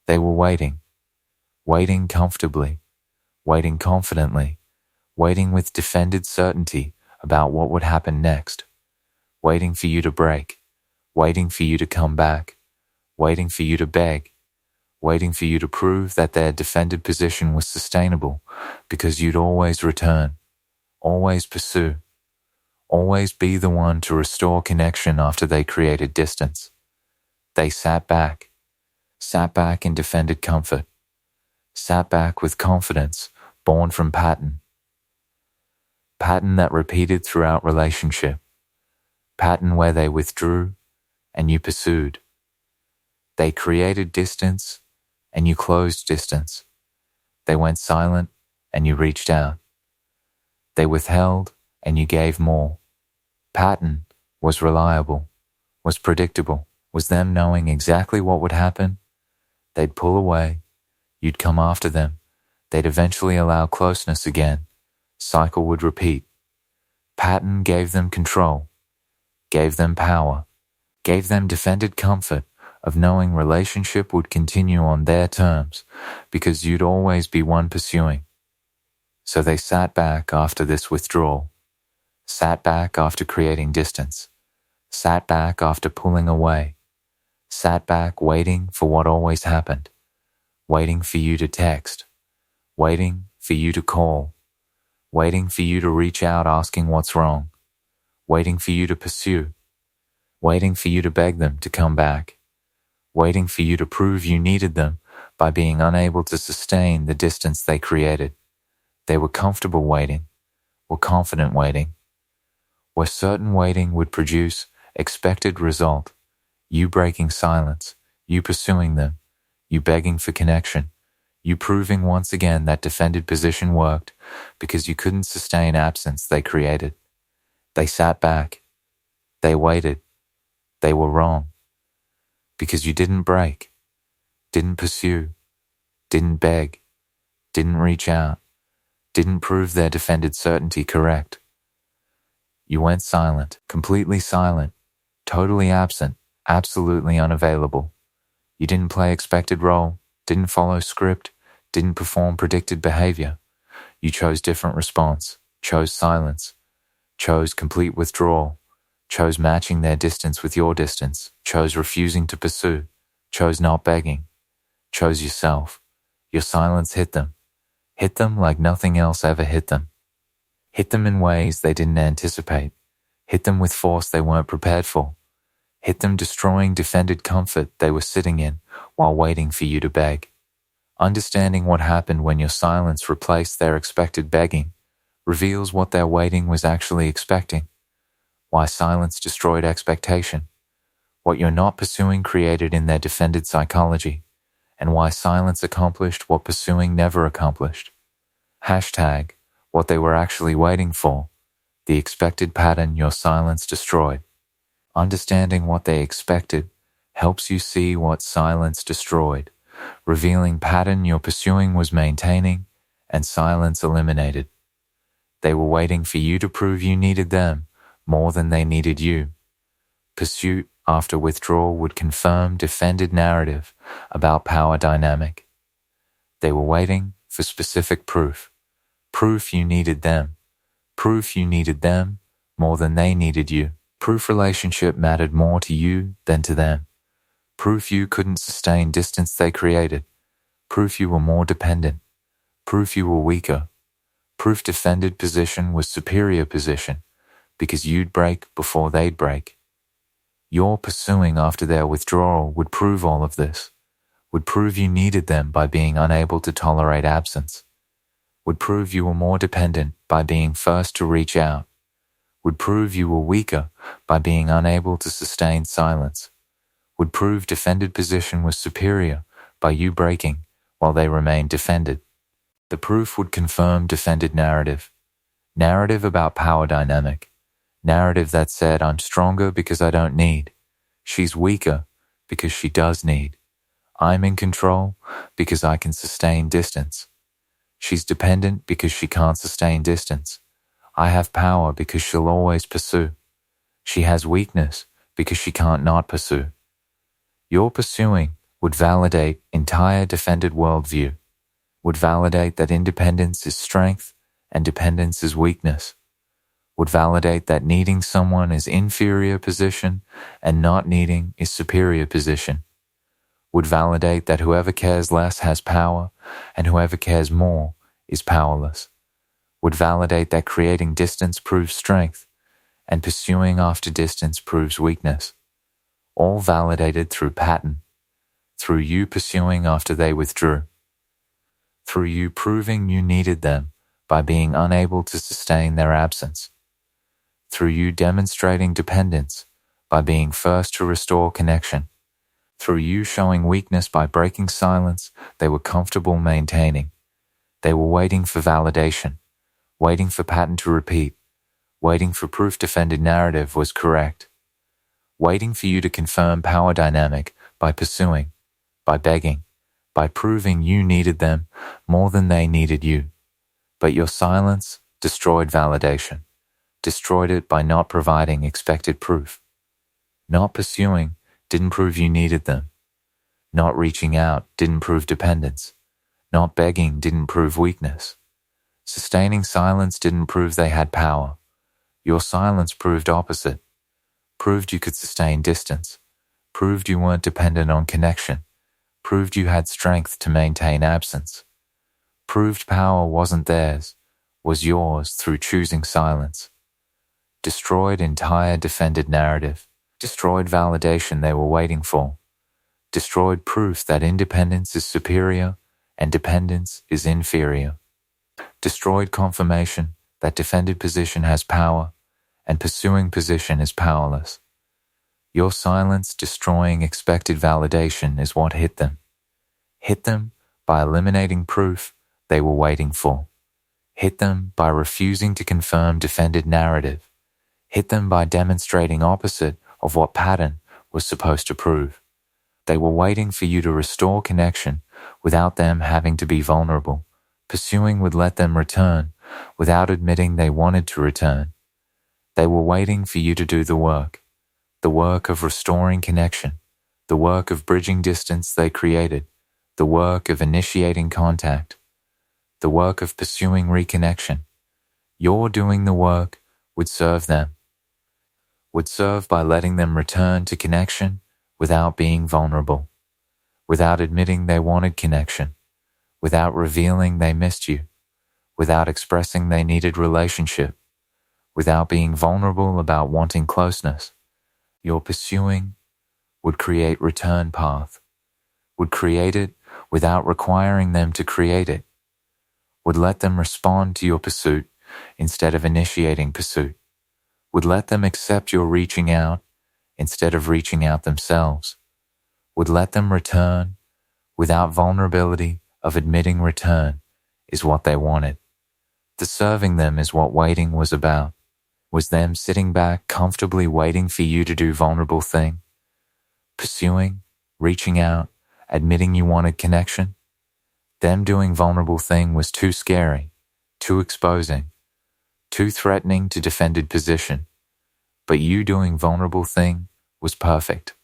They were waiting comfortably, waiting confidently, waiting with defended certainty about what would happen next, waiting for you to break, waiting for you to come back, waiting for you to beg, waiting for you to prove that their defended position was sustainable because you'd always return, always pursue, always be the one to restore connection after they created distance. They sat back in defended comfort, sat back with confidence born from pattern that repeated throughout relationship, pattern where they withdrew and you pursued. They created distance and you closed distance. They went silent and you reached out. They withheld and you gave more. Pattern was reliable, was predictable, was them knowing exactly what would happen. They'd pull away, you'd come after them, they'd eventually allow closeness again. Cycle would repeat. Pattern gave them control, gave them power, gave them defended comfort of knowing relationship would continue on their terms because you'd always be one pursuing. So they sat back after this withdrawal, sat back after creating distance, sat back after pulling away, sat back waiting for what always happened, waiting for you to text, waiting for you to call, waiting for you to reach out asking what's wrong, waiting for you to pursue, waiting for you to beg them to come back, waiting for you to prove you needed them by being unable to sustain the distance they created. They were comfortable waiting, were confident waiting, were certain waiting would produce expected result, you breaking silence, you pursuing them, you begging for connection, you proving once again that defended position worked because you couldn't sustain absence they created. They sat back. They waited. They were wrong. Because you didn't break, didn't pursue, didn't beg, didn't reach out, didn't prove their defended certainty correct. You went silent, completely silent, totally absent, absolutely unavailable. You didn't play expected role, didn't follow script, didn't perform predicted behavior. You chose different response, chose silence, chose complete withdrawal, chose matching their distance with your distance, chose refusing to pursue, chose not begging, chose yourself. Your silence hit them like nothing else ever hit them. Hit them in ways they didn't anticipate, hit them with force they weren't prepared for, hit them destroying defended comfort they were sitting in while waiting for you to beg. Understanding what happened when your silence replaced their expected begging reveals what their waiting was actually expecting, why silence destroyed expectation, what you're not pursuing created in their defended psychology, and why silence accomplished what pursuing never accomplished. Hashtag, what they were actually waiting for, the expected pattern your silence destroyed. Understanding what they expected helps you see what silence destroyed, revealing pattern your pursuing was maintaining and silence eliminated. They were waiting for you to prove you needed them more than they needed you. Pursuit after withdrawal would confirm defended narrative about power dynamic. They were waiting for specific proof you needed them, proof you needed them more than they needed you, proof relationship mattered more to you than to them, proof you couldn't sustain distance they created, proof you were more dependent, proof you were weaker, proof defended position was superior position because you'd break before they'd break. Your pursuing after their withdrawal would prove all of this, would prove you needed them by being unable to tolerate absence, would prove you were more dependent by being first to reach out, would prove you were weaker by being unable to sustain silence, would prove defended position was superior by you breaking while they remained defended. The proof would confirm defended narrative about power dynamic, narrative that said I'm stronger because I don't need, she's weaker because she does need, I'm in control because I can sustain distance, she's dependent because she can't sustain distance, I have power because she'll always pursue, she has weakness because she can't not pursue. Your pursuing would validate entire defended worldview, would validate that independence is strength and dependence is weakness, would validate that needing someone is inferior position and not needing is superior position, would validate that whoever cares less has power and whoever cares more is powerless, would validate that creating distance proves strength and pursuing after distance proves weakness, all validated through pattern, through you pursuing after they withdrew, through you proving you needed them by being unable to sustain their absence, through you demonstrating dependence by being first to restore connection, through you showing weakness by breaking silence they were comfortable maintaining. They were waiting for validation, waiting for pattern to repeat, waiting for proof defended narrative was correct, waiting for you to confirm power dynamic by pursuing, by begging, by proving you needed them more than they needed you. But your silence destroyed validation, destroyed it by not providing expected proof. Not pursuing didn't prove you needed them. Not reaching out didn't prove dependence. Not begging didn't prove weakness. Sustaining silence didn't prove they had power. Your silence proved opposite, proved you could sustain distance, proved you weren't dependent on connection, proved you had strength to maintain absence, proved power wasn't theirs, was yours through choosing silence. Destroyed entire defended narrative, destroyed validation they were waiting for, destroyed proof that independence is superior and dependence is inferior, destroyed confirmation that defended position has power and pursuing position is powerless. Your silence destroying expected validation is what hit them. Hit them by eliminating proof they were waiting for. Hit them by refusing to confirm defended narrative. Hit them by demonstrating opposite of what pattern was supposed to prove. They were waiting for you to restore connection without them having to be vulnerable. Pursuing would let them return without admitting they wanted to return. They were waiting for you to do the work of restoring connection, the work of bridging distance they created, the work of initiating contact, the work of pursuing reconnection. Your doing the work would serve them, would serve by letting them return to connection without being vulnerable, without admitting they wanted connection, without revealing they missed you, without expressing they needed relationship, without being vulnerable about wanting closeness. Your pursuing would create return path, would create it without requiring them to create it, would let them respond to your pursuit instead of initiating pursuit, would let them accept your reaching out instead of reaching out themselves, would let them return without vulnerability of admitting return is what they wanted. The serving them is what waiting was about. Was them sitting back comfortably waiting for you to do vulnerable thing? Pursuing, reaching out, admitting you wanted connection? Them doing vulnerable thing was too scary, too exposing, too threatening to defended position. But you doing vulnerable thing was perfect.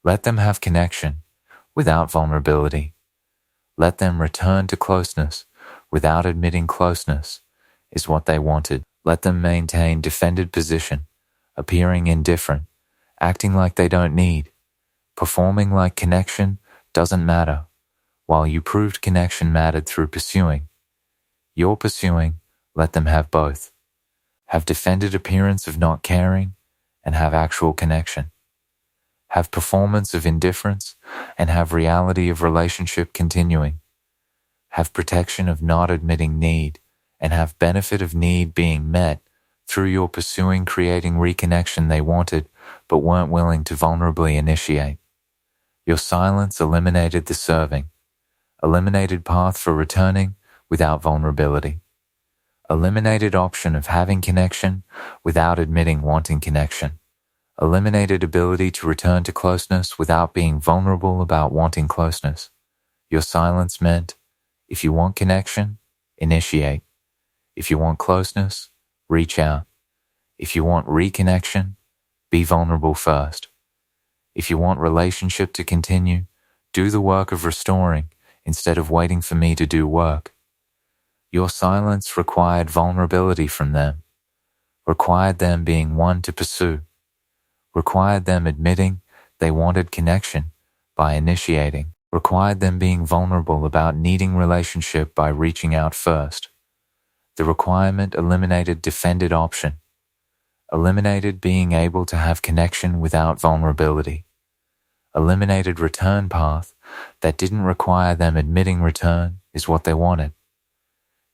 Let them have connection without vulnerability. Let them return to closeness without admitting closeness is what they wanted. Let them maintain defended position, appearing indifferent, acting like they don't need, performing like connection doesn't matter, while you proved connection mattered through pursuing. Your pursuing, let them have both. Have defended appearance of not caring and have actual connection. Have performance of indifference and have reality of relationship continuing. Have protection of not admitting need and have benefit of need being met through your pursuing creating reconnection they wanted but weren't willing to vulnerably initiate. Your silence eliminated the serving, eliminated path for returning without vulnerability, eliminated option of having connection without admitting wanting connection, eliminated ability to return to closeness without being vulnerable about wanting closeness. Your silence meant, if you want connection, initiate. If you want closeness, reach out. If you want reconnection, be vulnerable first. If you want relationship to continue, do the work of restoring instead of waiting for me to do work. Your silence required vulnerability from them, required them being one to pursue, required them admitting they wanted connection by initiating, required them being vulnerable about needing relationship by reaching out first. The requirement eliminated defended option, eliminated being able to have connection without vulnerability, eliminated return path that didn't require them admitting return is what they wanted.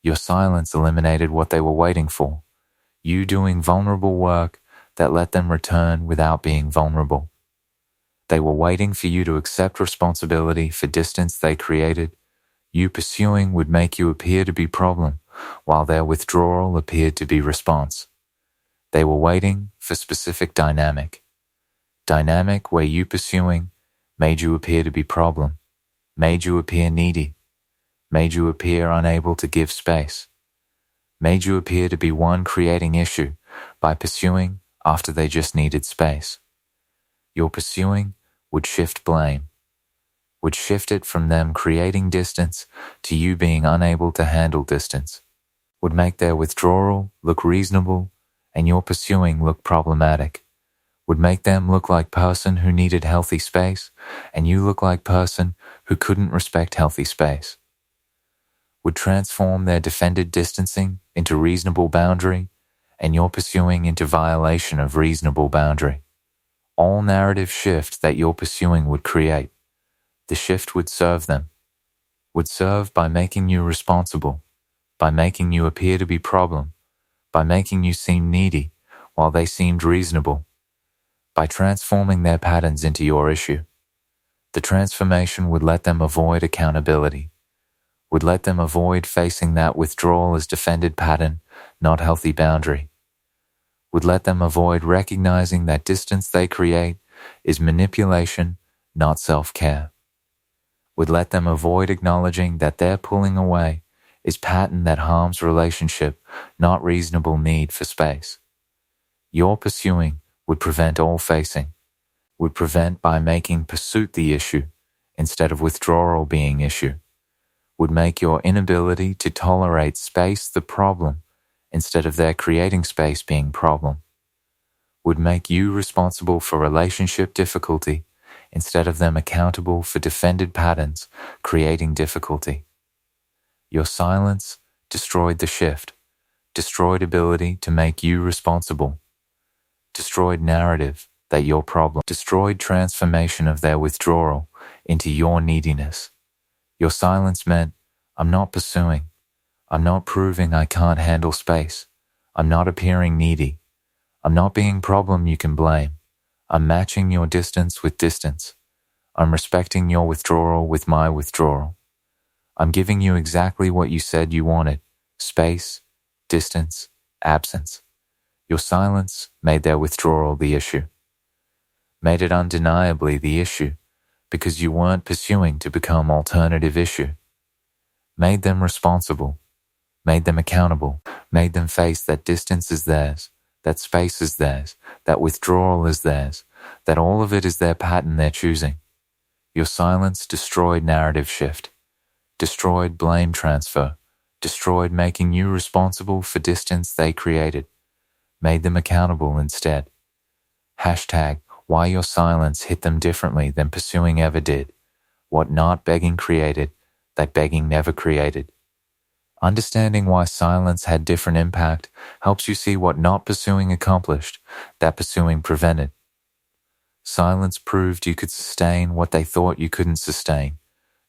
Your silence eliminated what they were waiting for, you doing vulnerable work that let them return without being vulnerable. They were waiting for you to accept responsibility for distance they created. You pursuing would make you appear to be problem, while their withdrawal appeared to be response. They were waiting for specific dynamic. Dynamic where you pursuing made you appear to be problem, made you appear needy, made you appear unable to give space, made you appear to be one creating issue by pursuing after they just needed space. Your pursuing would shift blame, would shift it from them creating distance to you being unable to handle distance, would make their withdrawal look reasonable and your pursuing look problematic, would make them look like person who needed healthy space and you look like person who couldn't respect healthy space, would transform their defended distancing into reasonable boundary and your pursuing into violation of reasonable boundary. All narrative shift that your pursuing would create, the shift would serve them, would serve by making you responsible, by making you appear to be problem, by making you seem needy while they seemed reasonable, by transforming their patterns into your issue. The transformation would let them avoid accountability, would let them avoid facing that withdrawal as defended pattern, not healthy boundary, would let them avoid recognizing that distance they create is manipulation, not self-care, would let them avoid acknowledging that their pulling away is pattern that harms relationship, not reasonable need for space. Your pursuing would prevent all facing, would prevent by making pursuit the issue instead of withdrawal being issue, would make your inability to tolerate space the problem instead of their creating space being problem, would make you responsible for relationship difficulty instead of them accountable for defended patterns creating difficulty. Your silence destroyed the shift, destroyed ability to make you responsible, destroyed narrative that your problem, destroyed transformation of their withdrawal into your neediness. Your silence meant, I'm not pursuing, I'm not proving I can't handle space, I'm not appearing needy, I'm not being problem you can blame, I'm matching your distance with distance, I'm respecting your withdrawal with my withdrawal. I'm giving you exactly what you said you wanted, space, distance, absence. Your silence made their withdrawal the issue, made it undeniably the issue because you weren't pursuing to become alternative issue, made them responsible, made them accountable, made them face that distance is theirs, that space is theirs, that withdrawal is theirs, that all of it is their pattern they're choosing. Your silence destroyed narrative shift, destroyed blame transfer, destroyed making you responsible for distance they created, made them accountable instead. Hashtag why your silence hit them differently than pursuing ever did, what not begging created that begging never created. Understanding why silence had different impact helps you see what not pursuing accomplished that pursuing prevented. Silence proved you could sustain what they thought you couldn't sustain,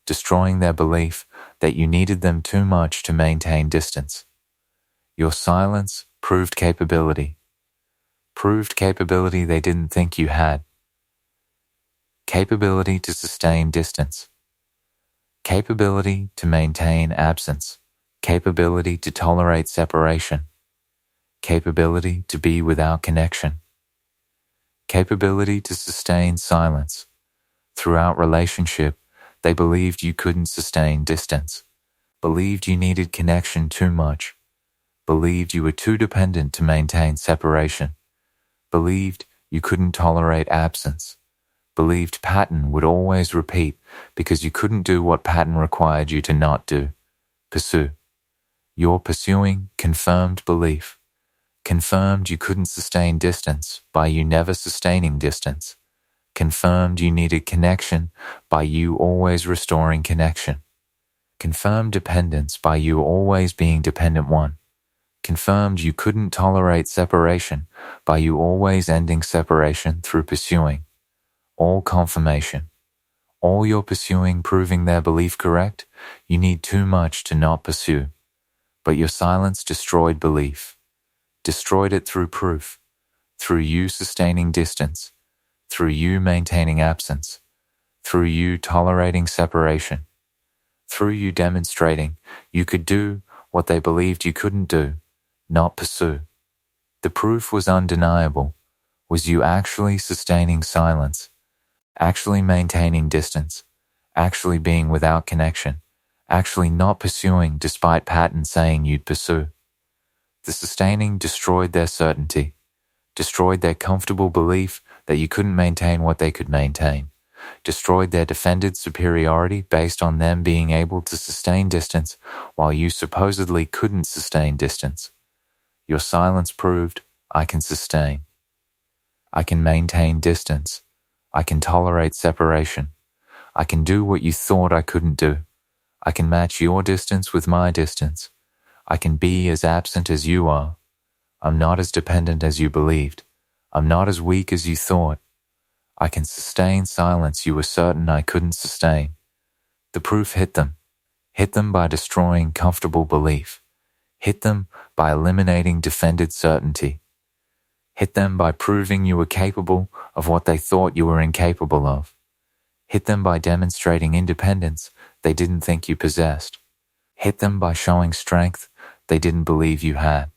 destroying their belief that you needed them too much to maintain distance. Your silence proved capability they didn't think you had. Capability to sustain distance. Capability to maintain absence. Capability to tolerate separation. Capability to be without connection. Capability to sustain silence. Throughout relationship, they believed you couldn't sustain distance, believed you needed connection too much, believed you were too dependent to maintain separation, believed you couldn't tolerate absence, believed pattern would always repeat because you couldn't do what pattern required you to not do. Pursue. Your pursuing confirmed belief. Confirmed you couldn't sustain distance by you never sustaining distance. Confirmed you needed connection by you always restoring connection. Confirmed dependence by you always being dependent one. Confirmed you couldn't tolerate separation by you always ending separation through pursuing. All confirmation. All your pursuing proving their belief correct, you need too much to not pursue. But your silence destroyed belief. Destroyed it through proof. Through you sustaining distance. Through you maintaining absence. Through you tolerating separation. Through you demonstrating you could do what they believed you couldn't do, not pursue. The proof was undeniable, was you actually sustaining silence, actually maintaining distance, actually being without connection, actually not pursuing despite pattern saying you'd pursue. The sustaining destroyed their certainty, destroyed their comfortable belief that you couldn't maintain what they could maintain, destroyed their defended superiority based on them being able to sustain distance while you supposedly couldn't sustain distance. Your silence proved, I can sustain. I can maintain distance. I can tolerate separation. I can do what you thought I couldn't do. I can match your distance with my distance. I can be as absent as you are. I'm not as dependent as you believed. I'm not as weak as you thought. I can sustain silence you were certain I couldn't sustain. The proof hit them. Hit them by destroying comfortable belief. Hit them by eliminating defended certainty. Hit them by proving you were capable of what they thought you were incapable of. Hit them by demonstrating independence they didn't think you possessed. Hit them by showing strength they didn't believe you had.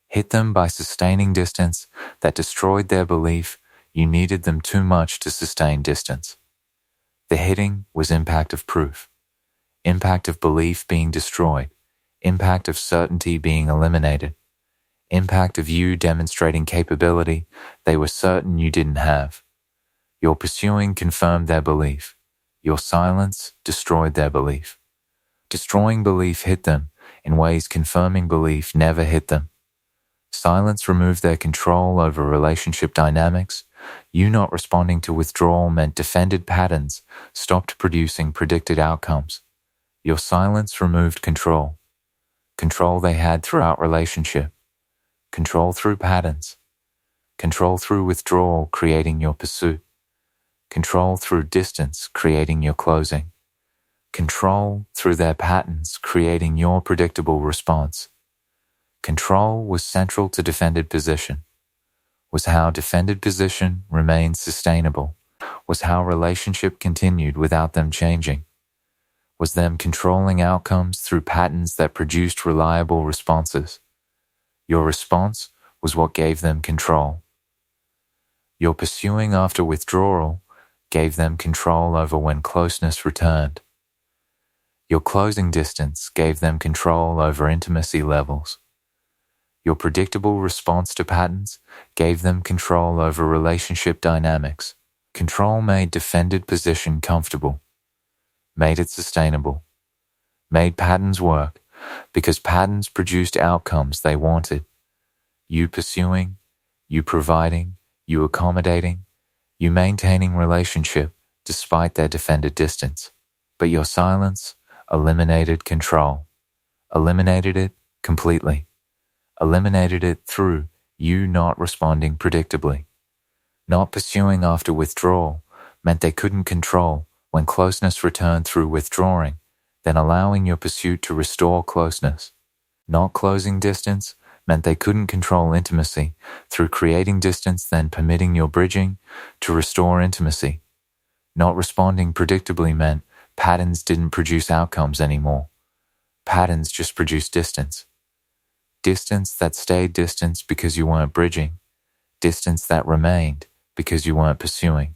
Hit them by sustaining distance that destroyed their belief you needed them too much to sustain distance. The hitting was impact of proof, impact of belief being destroyed, impact of certainty being eliminated, impact of you demonstrating capability they were certain you didn't have. Your pursuing confirmed their belief. Your silence destroyed their belief. Destroying belief hit them in ways confirming belief never hit them. Silence removed their control over relationship dynamics. You not responding to withdrawal meant defended patterns stopped producing predicted outcomes. Your silence removed control. Control they had throughout relationship. Control through patterns. Control through withdrawal creating your pursuit. Control through distance creating your closing. Control through their patterns creating your predictable response. Control was central to defended position. Was how defended position remained sustainable. Was how relationship continued without them changing. Was them controlling outcomes through patterns that produced reliable responses. Your response was what gave them control. Your pursuing after withdrawal gave them control over when closeness returned. Your closing distance gave them control over intimacy levels. Your predictable response to patterns gave them control over relationship dynamics. Control made defended position comfortable, made it sustainable, made patterns work because patterns produced outcomes they wanted. You pursuing, you providing, you accommodating, you maintaining relationship despite their defended distance. But your silence eliminated control, eliminated it completely. Eliminated it through you not responding predictably. Not pursuing after withdrawal meant they couldn't control when closeness returned through withdrawing, then allowing your pursuit to restore closeness. Not closing distance meant they couldn't control intimacy through creating distance then permitting your bridging to restore intimacy. Not responding predictably meant patterns didn't produce outcomes anymore. Patterns just produced distance. Distance that stayed distance because you weren't bridging. Distance that remained because you weren't pursuing.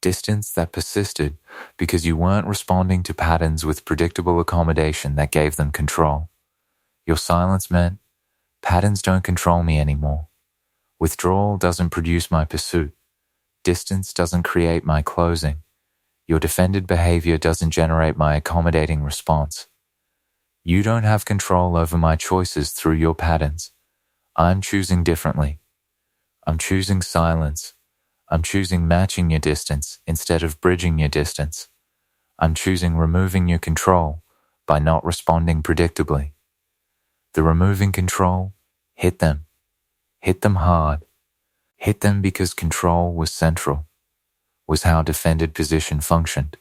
Distance that persisted because you weren't responding to patterns with predictable accommodation that gave them control. Your silence meant, patterns don't control me anymore. Withdrawal doesn't produce my pursuit. Distance doesn't create my closing. Your defended behavior doesn't generate my accommodating response. You don't have control over my choices through your patterns. I'm choosing differently. I'm choosing silence. I'm choosing matching your distance instead of bridging your distance. I'm choosing removing your control by not responding predictably. The removing control, hit them. Hit them hard. Hit them because control was central, was how defended position functioned,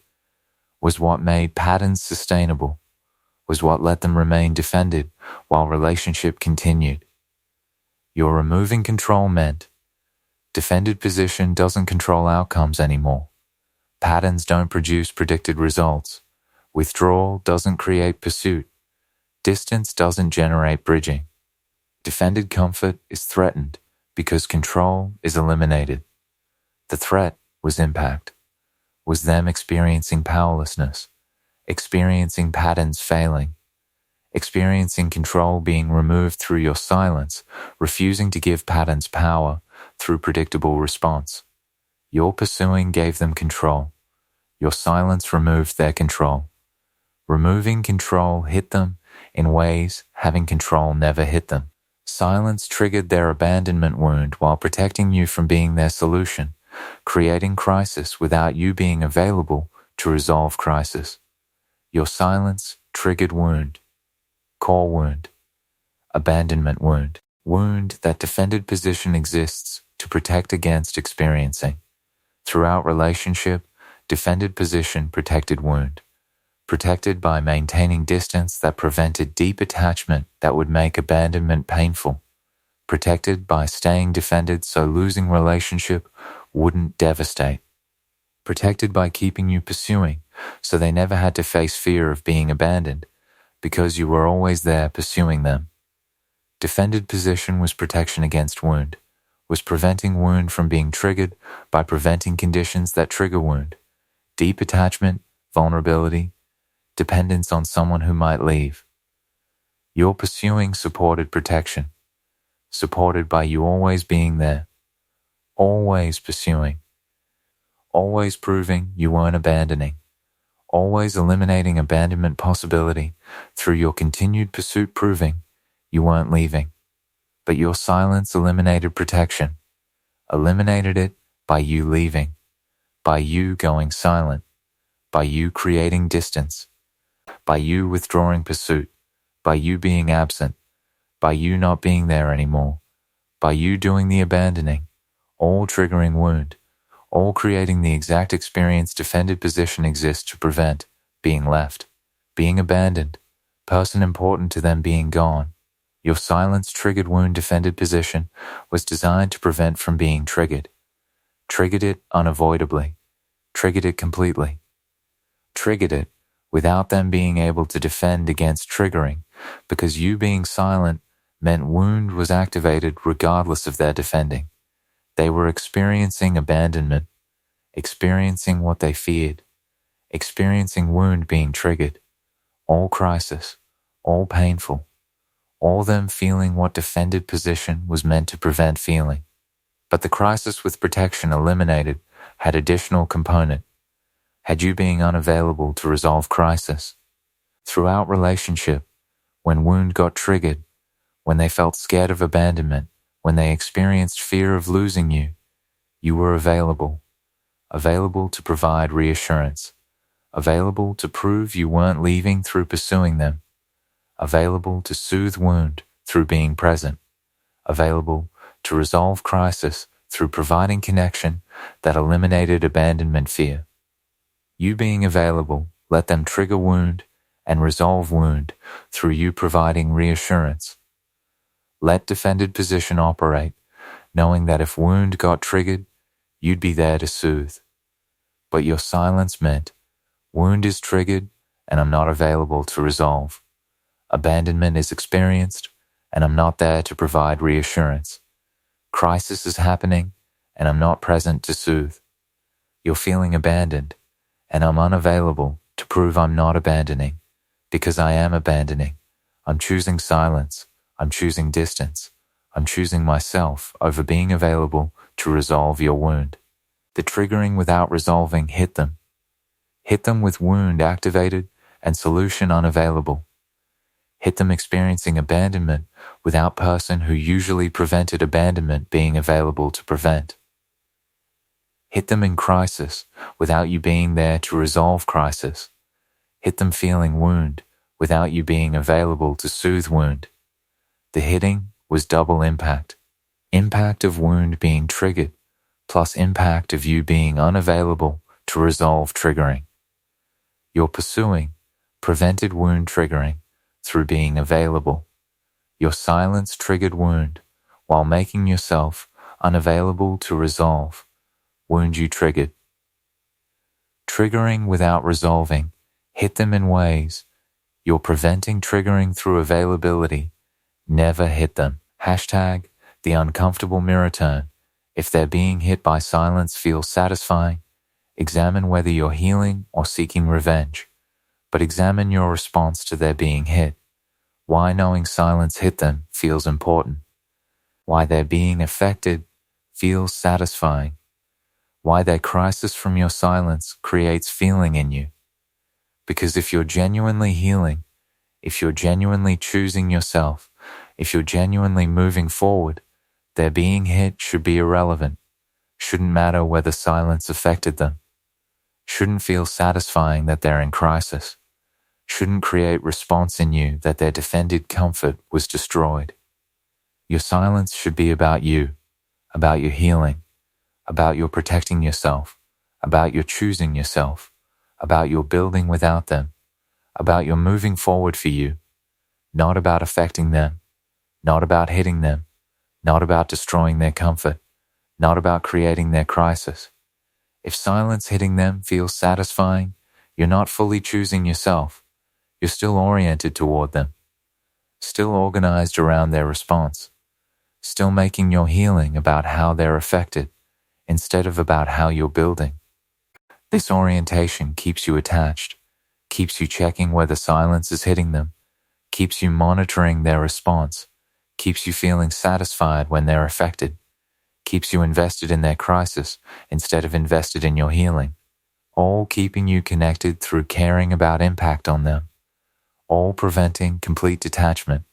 was what made patterns sustainable, was what let them remain defended while relationship continued. Your removing control meant defended position doesn't control outcomes anymore. Patterns don't produce predicted results. Withdrawal doesn't create pursuit. Distance doesn't generate bridging. Defended comfort is threatened because control is eliminated. The threat was impact, was them experiencing powerlessness, experiencing patterns failing, experiencing control being removed through your silence, refusing to give patterns power through predictable response. Your pursuing gave them control. Your silence removed their control. Removing control hit them in ways having control never hit them. Silence triggered their abandonment wound while protecting you from being their solution, creating crisis without you being available to resolve crisis. Your silence triggered wound, core wound, abandonment wound, wound that defended position exists to protect against experiencing. Throughout relationship, defended position protected wound, protected by maintaining distance that prevented deep attachment that would make abandonment painful, protected by staying defended so losing relationship wouldn't devastate, protected by keeping you pursuing so they never had to face fear of being abandoned because you were always there pursuing them. Defended position was protection against wound, was preventing wound from being triggered by preventing conditions that trigger wound, deep attachment, vulnerability, dependence on someone who might leave. Your pursuing supported protection, supported by you always being there, always pursuing, always proving you weren't abandoning, always eliminating abandonment possibility through your continued pursuit proving you weren't leaving. But your silence eliminated protection, eliminated it by you leaving, by you going silent, by you creating distance, by you withdrawing pursuit, by you being absent, by you not being there anymore, by you doing the abandoning, all triggering wound, all creating the exact experience defended position exists to prevent being left, being abandoned, person important to them being gone. Your silence triggered wound defended position was designed to prevent from being triggered. Triggered it unavoidably, triggered it completely, triggered it without them being able to defend against triggering, because you being silent meant wound was activated regardless of their defending. They were experiencing abandonment, experiencing what they feared, experiencing wound being triggered, all crisis, all painful, all them feeling what defended position was meant to prevent feeling. But the crisis with protection eliminated had additional component, had you being unavailable to resolve crisis. Throughout relationship, when wound got triggered, when they felt scared of abandonment, when they experienced fear of losing you, you were available, available to provide reassurance, available to prove you weren't leaving through pursuing them, available to soothe wound through being present, available to resolve crisis through providing connection that eliminated abandonment fear. You being available let them trigger wound and resolve wound through you providing reassurance. Let defended position operate, knowing that if wound got triggered, you'd be there to soothe. But your silence meant, wound is triggered and I'm not available to resolve. Abandonment is experienced and I'm not there to provide reassurance. Crisis is happening and I'm not present to soothe. You're feeling abandoned and I'm unavailable to prove I'm not abandoning, because I am abandoning. I'm choosing silence. I'm choosing distance. I'm choosing myself over being available to resolve your wound. The triggering without resolving hit them. Hit them with wound activated and solution unavailable. Hit them experiencing abandonment without person who usually prevented abandonment being available to prevent. Hit them in crisis without you being there to resolve crisis. Hit them feeling wound without you being available to soothe wound. The hitting was double impact. Impact of wound being triggered, plus impact of you being unavailable to resolve triggering. Your pursuing prevented wound triggering through being available. Your silence triggered wound while making yourself unavailable to resolve wound you triggered. Triggering without resolving hit them in ways you're preventing triggering through availability. Never hit them. Hashtag the uncomfortable mirror turn. If they're being hit by silence feels satisfying, examine whether you're healing or seeking revenge. But examine your response to their being hit. Why knowing silence hit them feels important. Why their being affected feels satisfying. Why their crisis from your silence creates feeling in you. Because if you're genuinely healing, if you're genuinely choosing yourself, if you're genuinely moving forward, their being hit should be irrelevant. Shouldn't matter whether silence affected them. Shouldn't feel satisfying that they're in crisis. Shouldn't create response in you that their defended comfort was destroyed. Your silence should be about you, about your healing, about your protecting yourself, about your choosing yourself, about your building without them, about your moving forward for you, not about affecting them, not about hitting them, not about destroying their comfort, not about creating their crisis. If silence hitting them feels satisfying, you're not fully choosing yourself. You're still oriented toward them, still organized around their response, still making your healing about how they're affected instead of about how you're building. This orientation keeps you attached, keeps you checking whether silence is hitting them, keeps you monitoring their response, keeps you feeling satisfied when they're affected, keeps you invested in their crisis instead of invested in your healing, all keeping you connected through caring about impact on them, all preventing complete detachment,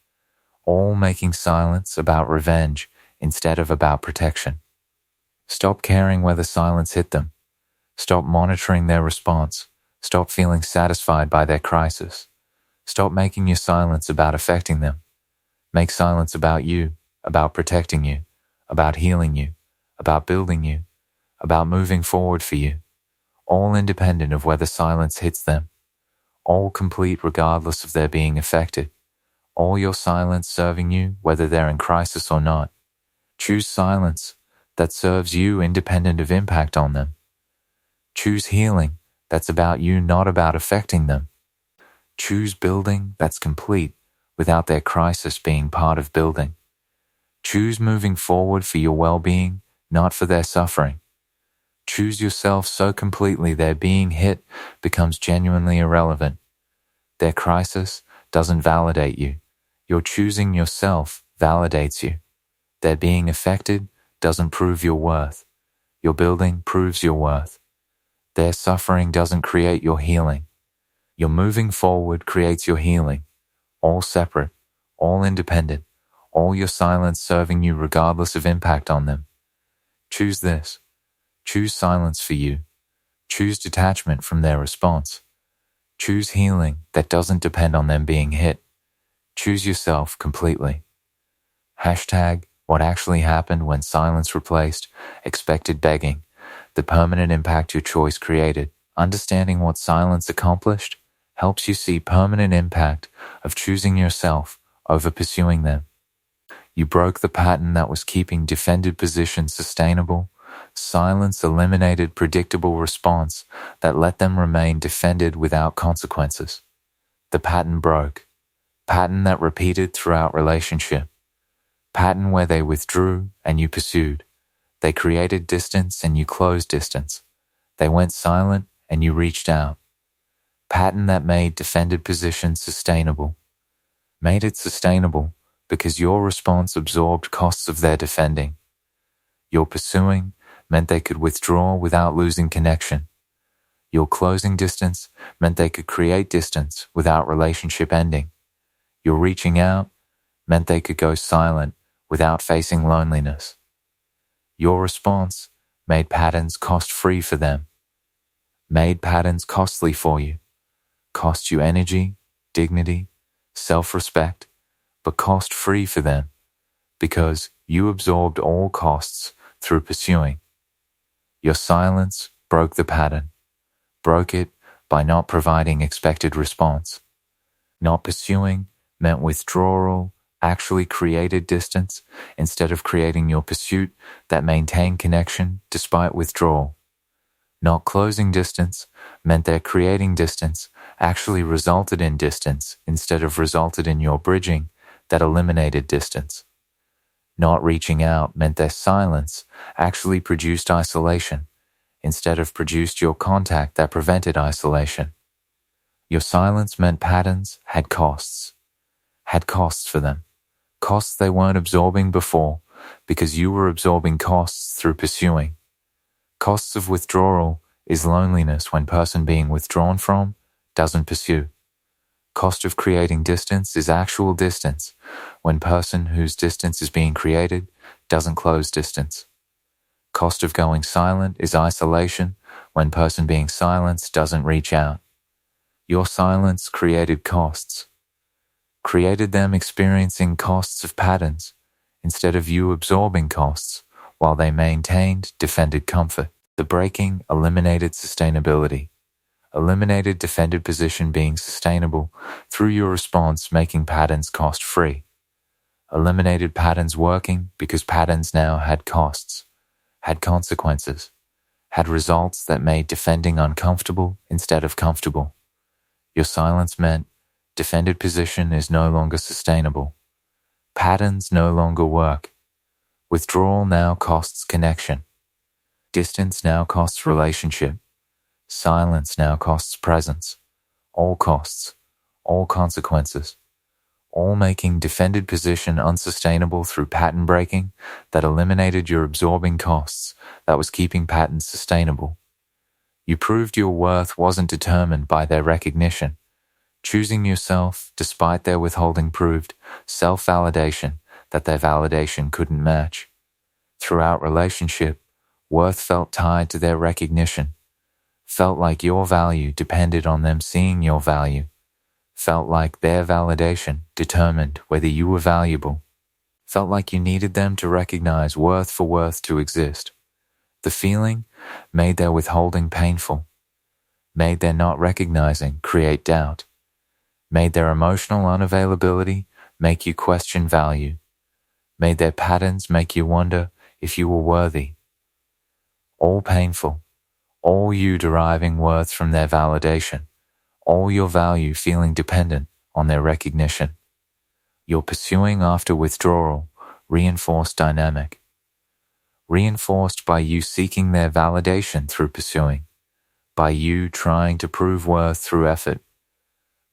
all making silence about revenge instead of about protection. Stop caring whether silence hit them. Stop monitoring their response. Stop feeling satisfied by their crisis. Stop making your silence about affecting them. Make silence about you, about protecting you, about healing you, about building you, about moving forward for you, all independent of whether silence hits them, all complete regardless of their being affected, all your silence serving you whether they're in crisis or not. Choose silence that serves you independent of impact on them. Choose healing that's about you, not about affecting them. Choose building that's complete without their crisis being part of building. Choose moving forward for your well-being, not for their suffering. Choose yourself so completely their being hit becomes genuinely irrelevant. Their crisis doesn't validate you. Your choosing yourself validates you. Their being affected doesn't prove your worth. Your building proves your worth. Their suffering doesn't create your healing. Your moving forward creates your healing. All separate, all independent, all your silence serving you regardless of impact on them. Choose this. Choose silence for you. Choose detachment from their response. Choose healing that doesn't depend on them being hit. Choose yourself completely. Hashtag what actually happened when silence replaced expected begging, the permanent impact your choice created. Understanding what silence accomplished helps you see permanent impact of choosing yourself over pursuing them. You broke the pattern that was keeping defended positions sustainable. Silence eliminated predictable response that let them remain defended without consequences. The pattern broke. Pattern that repeated throughout relationship. Pattern where they withdrew and you pursued. They created distance and you closed distance. They went silent and you reached out. Pattern that made defended position sustainable. Made it sustainable because your response absorbed costs of their defending. Your pursuing meant they could withdraw without losing connection. Your closing distance meant they could create distance without relationship ending. Your reaching out meant they could go silent without facing loneliness. Your response made patterns cost-free for them, made patterns costly for you, cost you energy, dignity, self-respect, but cost-free for them because you absorbed all costs through pursuing. Your silence broke the pattern, broke it by not providing expected response. Not pursuing meant withdrawal actually created distance instead of creating your pursuit that maintained connection despite withdrawal. Not closing distance meant that creating distance actually resulted in distance instead of resulted in your bridging that eliminated distance. Not reaching out meant that silence actually produced isolation instead of produced your contact that prevented isolation. Your silence meant patterns had costs for them, costs they weren't absorbing before because you were absorbing costs through pursuing. Costs of withdrawal is loneliness when person being withdrawn from doesn't pursue. Cost of creating distance is actual distance when person whose distance is being created doesn't close distance. Cost of going silent is isolation when person being silenced doesn't reach out. Your silence created costs, created them experiencing costs of patterns instead of you absorbing costs while they maintained defended comfort. The breaking eliminated sustainability, eliminated defended position being sustainable through your response making patterns cost-free, eliminated patterns working because patterns now had costs, had consequences, had results that made defending uncomfortable instead of comfortable. Your silence meant defended position is no longer sustainable. Patterns no longer work. Withdrawal now costs connection. Distance now costs relationship. Silence now costs presence. All costs, all consequences, all making defended position unsustainable through pattern breaking that eliminated your absorbing costs that was keeping patterns sustainable. You proved your worth wasn't determined by their recognition. Choosing yourself despite their withholding proved self-validation that their validation couldn't match. Throughout relationship, worth felt tied to their recognition, felt like your value depended on them seeing your value, felt like their validation determined whether you were valuable, felt like you needed them to recognize worth for worth to exist. The feeling made their withholding painful, made their not recognizing create doubt, made their emotional unavailability make you question value, made their patterns make you wonder if you were worthy. All painful, all you deriving worth from their validation, all your value feeling dependent on their recognition. Your pursuing after withdrawal reinforced dynamic, reinforced by you seeking their validation through pursuing, by you trying to prove worth through effort,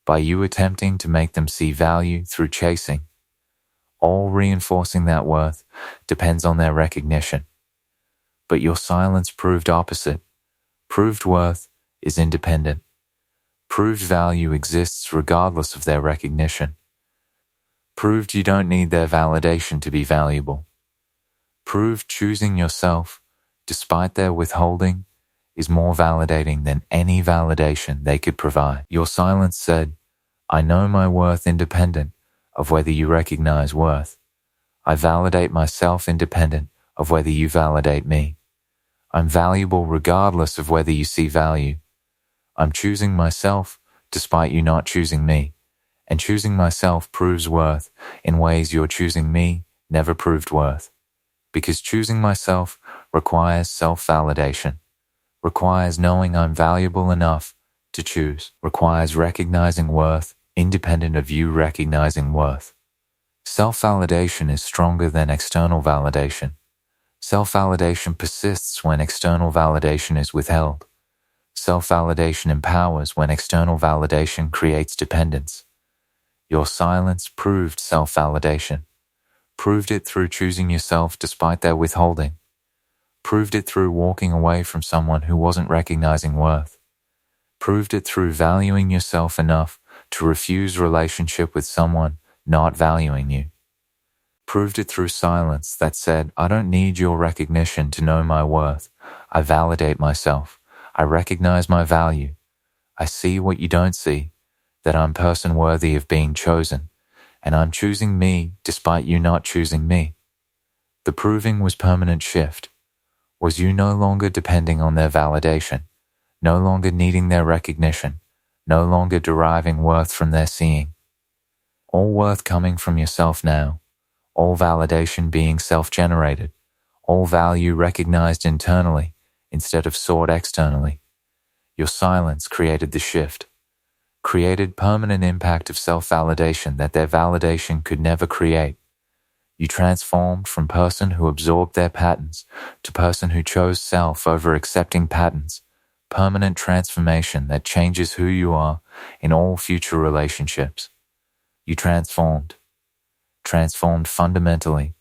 by you attempting to make them see value through chasing. All reinforcing that worth depends on their recognition. But your silence proved opposite. Proved worth is independent. Proved value exists regardless of their recognition. Proved you don't need their validation to be valuable. Proved choosing yourself, despite their withholding, is more validating than any validation they could provide. Your silence said, I know my worth independent of whether you recognize worth. I validate myself independent of whether you validate me. I'm valuable regardless of whether you see value. I'm choosing myself despite you not choosing me, and choosing myself proves worth in ways your choosing me never proved worth. Because choosing myself requires self-validation, requires knowing I'm valuable enough to choose, requires recognizing worth independent of you recognizing worth. Self-validation is stronger than external validation. Self-validation persists when external validation is withheld. Self-validation empowers when external validation creates dependence. Your silence proved self-validation, proved it through choosing yourself despite their withholding, Proved it through walking away from someone who wasn't recognizing worth. Proved it through valuing yourself enough to refuse relationship with someone not valuing you. Proved it through silence that said, I don't need your recognition to know my worth. I validate myself. I recognize my value. I see what you don't see, that I'm person worthy of being chosen, and I'm choosing me despite you not choosing me. The proving was permanent shift. Was you no longer depending on their validation, no longer needing their recognition, no longer deriving worth from their seeing. All worth coming from yourself now, all validation being self-generated, all value recognized internally instead of sought externally. Your silence created the shift, created permanent impact of self-validation that their validation could never create. You transformed from person who absorbed their patterns to person who chose self over accepting patterns, permanent transformation that changes who you are in all future relationships. You transformed fundamentally.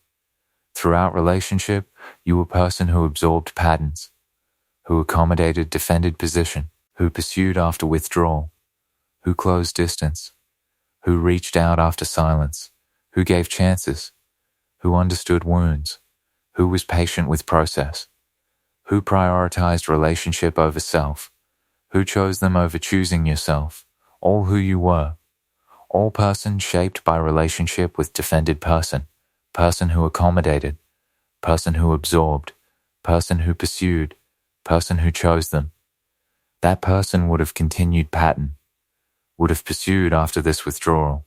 Throughout relationship, you were a person who absorbed patterns, who accommodated defended position, who pursued after withdrawal, who closed distance, who reached out after silence, who gave chances, who understood wounds, who was patient with process, who prioritized relationship over self, who chose them over choosing yourself, all who you were, all person shaped by relationship with defended person, person who accommodated, person who absorbed, person who pursued, person who chose them. That person would have continued pattern, would have pursued after this withdrawal,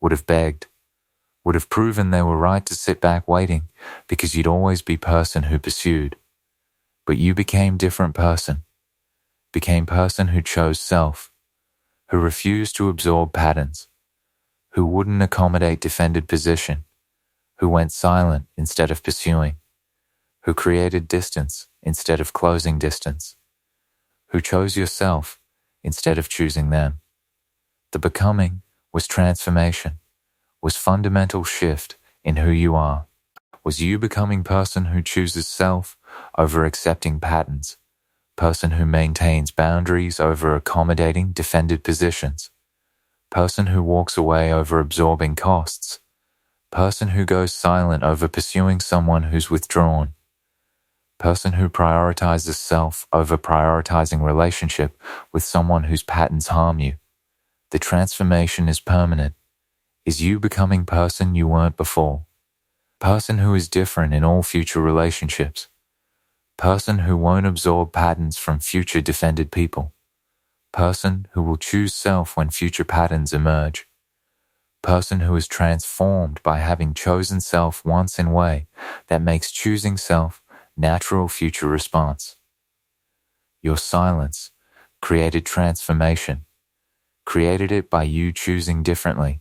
would have begged, would have proven they were right to sit back waiting because you'd always be person who pursued. But you became different person, became person who chose self, who refused to absorb patterns, who wouldn't accommodate defended position, who went silent instead of pursuing, who created distance instead of closing distance, who chose yourself instead of choosing them. The becoming was transformation, was fundamental shift in who you are, was you becoming person who chooses self over accepting patterns, person who maintains boundaries over accommodating defended positions, person who walks away over absorbing costs, person who goes silent over pursuing someone who's withdrawn, person who prioritizes self over prioritizing relationship with someone whose patterns harm you. The transformation is permanent, is you becoming person you weren't before, person who is different in all future relationships, person who won't absorb patterns from future defended people, person who will choose self when future patterns emerge, person who is transformed by having chosen self once in a way that makes choosing self natural future response. Your silence created transformation, created it by you choosing differently,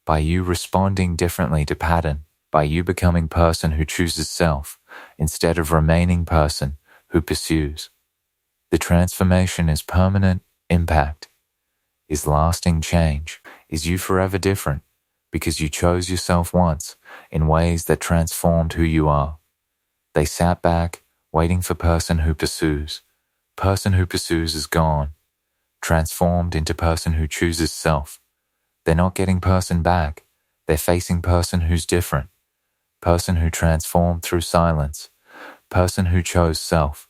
by you responding differently to pattern, by you becoming person who chooses self instead of remaining person who pursues. The transformation is permanent impact, is lasting change, is you forever different because you chose yourself once in ways that transformed who you are. They sat back waiting for person who pursues. Person who pursues is gone, transformed into person who chooses self. They're not getting person back. They're facing person who's different, person who transformed through silence, person who chose self,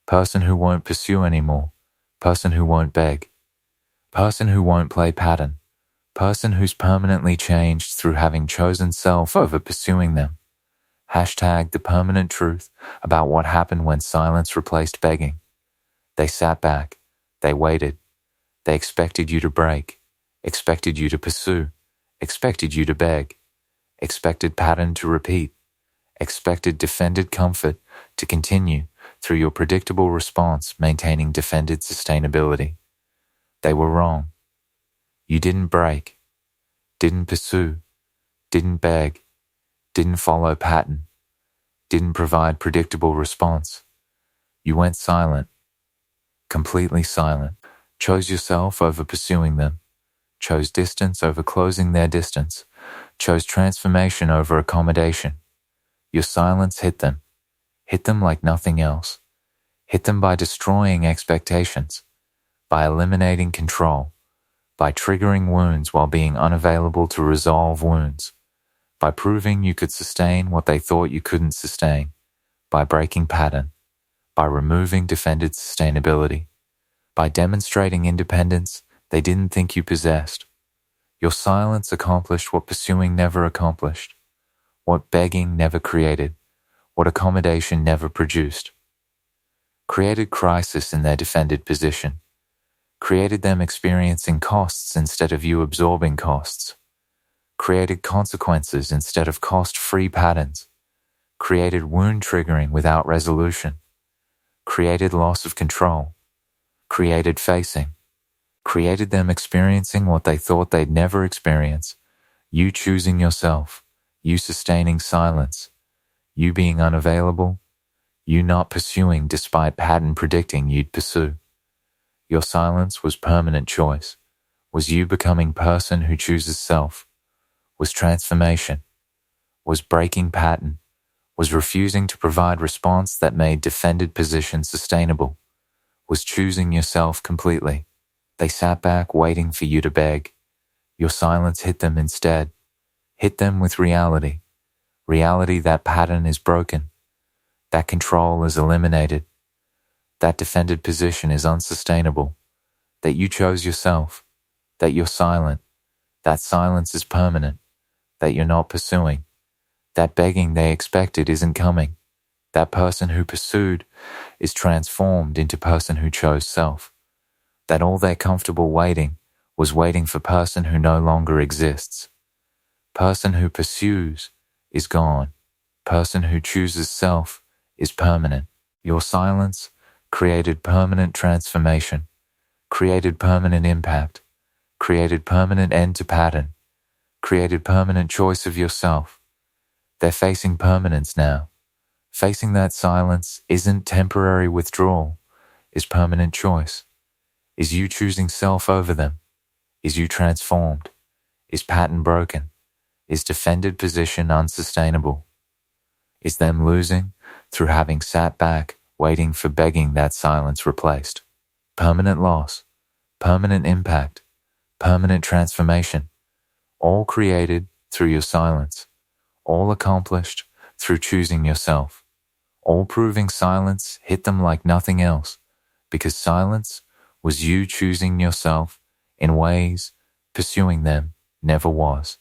person who won't pursue anymore, person who won't beg, person who won't play pattern, person who's permanently changed through having chosen self over pursuing them. Hashtag the permanent truth about what happened when silence replaced begging. They sat back, they waited, they expected you to break, expected you to pursue, expected you to beg, expected pattern to repeat, expected defended comfort to continue through your predictable response maintaining defended sustainability. They were wrong. You didn't break, didn't pursue, didn't beg, didn't follow pattern, didn't provide predictable response. You went silent, completely silent, chose yourself over pursuing them, chose distance over closing their distance, chose transformation over accommodation. Your silence hit them hit them like nothing else. Hit them by destroying expectations, by eliminating control, by triggering wounds while being unavailable to resolve wounds, by proving you could sustain what they thought you couldn't sustain, by breaking pattern, by removing defended sustainability, by demonstrating independence they didn't think you possessed. Your silence accomplished what pursuing never accomplished, what begging never created, what accommodation never produced. Created crisis in their defended position, created them experiencing costs instead of you absorbing costs, created consequences instead of cost-free patterns, created wound triggering without resolution, created loss of control, created facing, created them experiencing what they thought they'd never experience, you choosing yourself, you sustaining silence, you being unavailable, you not pursuing despite pattern predicting you'd pursue. Your silence was permanent choice, was you becoming person who chooses self, was transformation, was breaking pattern, was refusing to provide response that made defended position sustainable, was choosing yourself completely. They sat back waiting for you to beg. Your silence hit them instead. Hit them with reality. Reality that pattern is broken, that control is eliminated, that defended position is unsustainable, that you chose yourself, that you're silent, that silence is permanent, that you're not pursuing, that begging they expected isn't coming, that person who pursued is transformed into person who chose self, that all they're comfortable waiting was waiting for person who no longer exists. Person who pursues is gone. Person who chooses self is permanent. Your silence created permanent transformation, created permanent impact, created permanent end to pattern, created permanent choice of yourself. They're facing permanence now. Facing that silence isn't temporary withdrawal, is permanent choice. Is you choosing self over them? Is you transformed? Is pattern broken? Is defended position unsustainable? Is them losing through having sat back, waiting for begging that silence replaced? Permanent loss, permanent impact, permanent transformation, all created through your silence, all accomplished through choosing yourself, all proving silence hit them like nothing else, because silence was you choosing yourself in ways pursuing them never was.